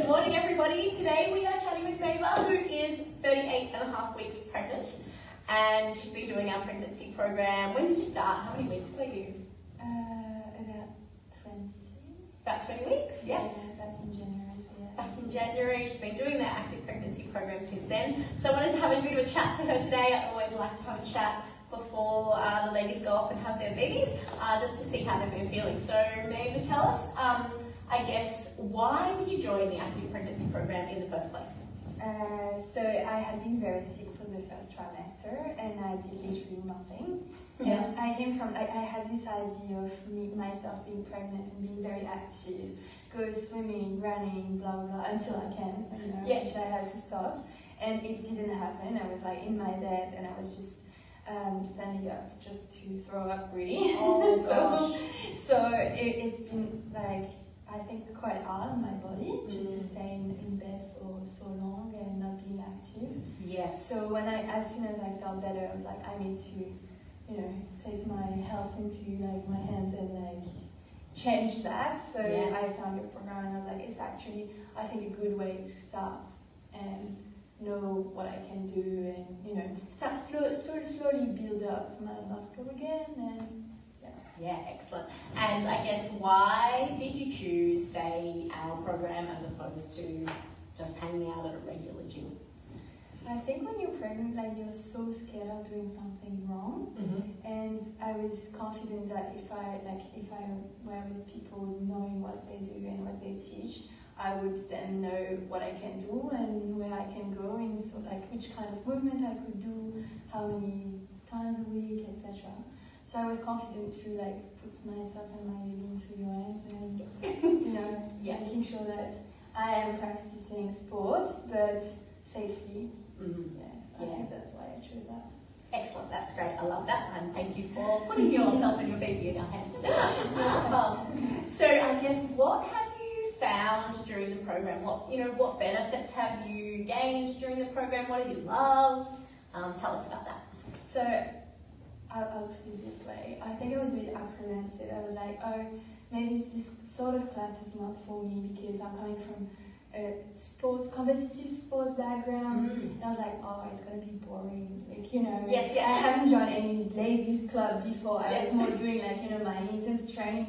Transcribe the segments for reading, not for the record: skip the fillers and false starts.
Good morning, everybody. Today we are chatting with Maeve, who is 38.5 weeks pregnant, and she's been doing our pregnancy program. When did you start? How many weeks were you? About 20. About 20 weeks, yeah. Back in January. So yeah. Back in January. She's been doing that active pregnancy program since then. So I wanted to have a bit of a chat to her today. I always like to have a chat before the ladies go off and have their babies, just to see how they've been feeling. So Maeve, tell us, I guess, why did you join the active pregnancy program in the first place? So I had been very sick for the first trimester and I did literally nothing. Yeah. And I came from, I had this idea of myself being pregnant and being very active, go swimming, running, blah, blah, until I can, Yeah. which I had to stop. And it didn't happen. I was like in my bed and I was just standing up just to throw up really. Oh gosh. so it's been like, I think quite hard on my body just to stay in bed for so long and not being active. Yes. So as soon as I felt better, I was like, I need to, take my health into like my hands and like change that. So Yeah. I found your program and I was like, it's actually, I think, a good way to start and know what I can do and start slowly build up my muscle again and. Yeah, excellent. And I guess, why did you choose, say, our program as opposed to just hanging out at a regular gym? I think when you're pregnant, like you're so scared of doing something wrong, and I was confident that if I were with people knowing what they do and what they teach, I would then know what I can do and where I can go, and so like which kind of movement I could do, how many times a week, etc. So I was confident to like put myself and my baby into your hands and making sure that I am practicing sports but safely. I think that's why I chose that. Excellent, that's great. I love that, and thank you for putting yourself and your baby in our hands. So I guess, what have you found during the program? What benefits have you gained during the program? What have you loved? Tell us about that. So I'll put it this way. I think I was a bit apprehensive. I was like, oh, maybe this sort of class is not for me because I'm coming from a competitive sports background. And I was like, oh, it's going to be boring. Yes, yeah. I haven't joined any ladies club before. I was Yes. more doing my intense training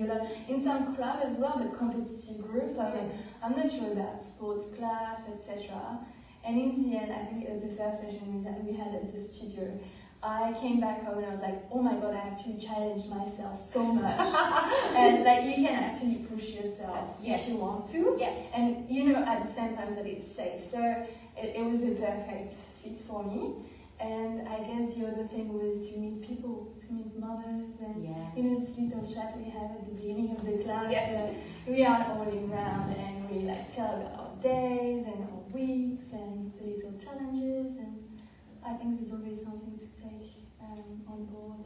in some club as well, but competitive groups. So I was like, I'm not sure about sports class, etc. And in the end, I think it was the first session that we had at the studio. I came back home and I was like, oh my god, I actually challenged myself so much. And like you can actually push yourself if you want to. Yeah. And at the same time that it's safe. So it was a perfect fit for me. And I guess the other thing was to meet people, to meet mothers and this little chat we have at the beginning of the class. Yes. We are all around and we tell about our days and our weeks and the little challenges, and I think there's always something to take on board,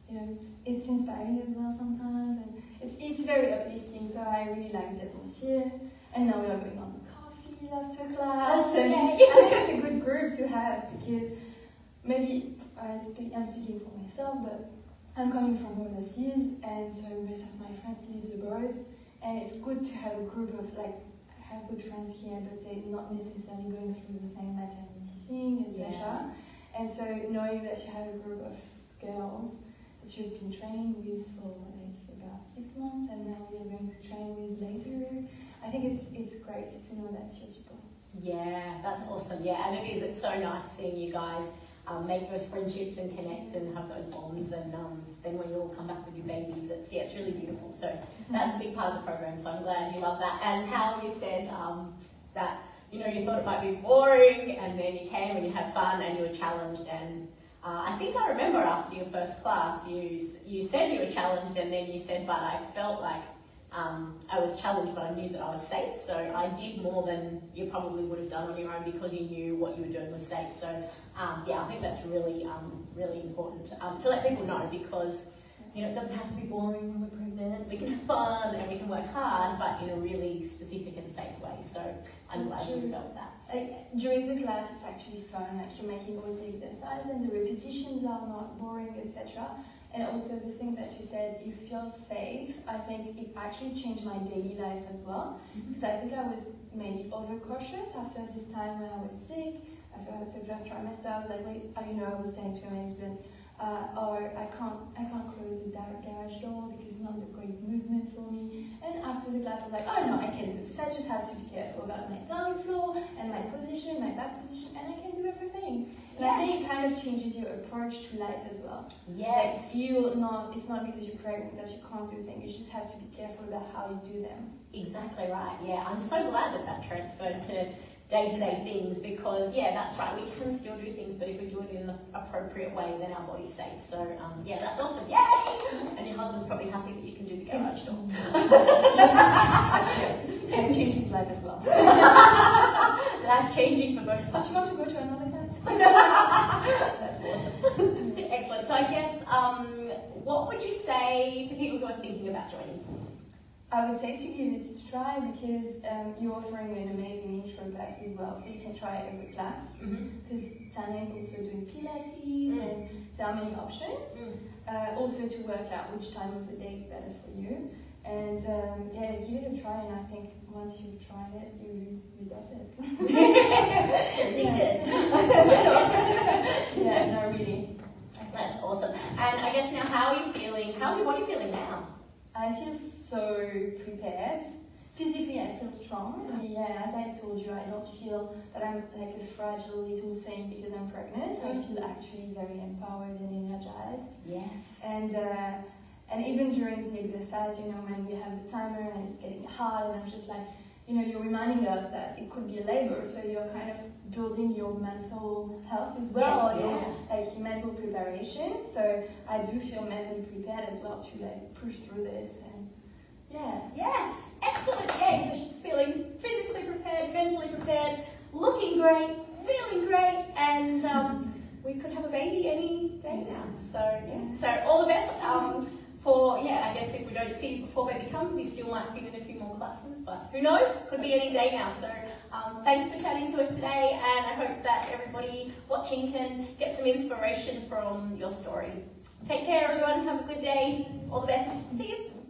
and it's inspiring as well sometimes, and it's very uplifting. So I really liked it this year, and now we are going on coffee after class, and I think it's a good group to have because maybe I'm speaking for myself, but I'm coming from overseas, and so most of my friends live abroad, and it's good to have a group of I have good friends here, but they're not necessarily going through the same maternity thing, etc. And so knowing that you have a group of girls that you've been training with for about 6 months, and now you're going to train with later, I think it's great to know that you're supported. Yeah, that's awesome. Yeah, and it is. It's so nice seeing you guys make those friendships and connect and have those bonds, and then when you all come back with your babies, it's really beautiful. So that's a big part of the program. So I'm glad you love that. And how you said that you thought it might be boring, and then you came and you had fun and you were challenged. And I think I remember after your first class, you said you were challenged, and then you said, but I felt like I was challenged, but I knew that I was safe. So I did more than you probably would have done on your own because you knew what you were doing was safe. So I think that's really, really important to let people know, because it doesn't have to be boring when we're pregnant. We can have fun and we can work hard, but in a really specific and safe way. So I'm glad you felt that. During the class, it's actually fun. You're making all the exercises and the repetitions are not boring, etc. And also the thing that she said, you feel safe, I think it actually changed my daily life as well. Because I think I was maybe overcautious after this time when I was sick. After the first trimester, I was like, wait, I was saying to my husband, or I can't close the garage door because it's not a great movement for me. And after the class, I was like, oh no, I can do this. I just have to be careful about my pelvic floor and my position, my back position, and I can do everything. And I think it kind of changes your approach to life as well. Yes. Like it's not because you're pregnant that you can't do things. You just have to be careful about how you do them. Exactly right. Yeah, I'm so glad that transferred to day-to-day things, because that's right, we can still do things, but if we do it in an appropriate way, then our body's safe. So that's awesome. Yay! And your husband's probably happy that you can do the garage door. It's changed his life as well. Life changing for both But you want to go to another class? That's awesome. Excellent. So I guess what would you say to people who are thinking about joining? I would say to give it a try, because you're offering an amazing intro class as well, so you can try every class. Because Tanya is also doing Pilates, and there are many options. Also to work out which time of the day is better for you. And give it a try, and I think once you've tried it, you love it. Addicted. Yeah, no, really. That's awesome. And I guess now, how are you feeling? How's your body feeling now? I feel so prepared. Physically, I feel strong. As I told you, I don't feel that I'm like a fragile little thing because I'm pregnant. I feel actually very empowered and energized. Yes. And even during the exercise, when we have the timer and it's getting hard, and I'm just like, you're reminding us that it could be a labor, so you're kind of building your mental health as well, your mental preparation. So I do feel mentally prepared as well to push through this, and Yes, excellent. Yeah, so she's feeling physically prepared, mentally prepared, looking great, feeling great, and we could have a baby any day now. So all the best. I guess if we don't see you before baby comes, you still might fit in a few more classes, but who knows? Could be any day now. So thanks for chatting to us today, and I hope that everybody watching can get some inspiration from your story. Take care, everyone. Have a good day. All the best. See you.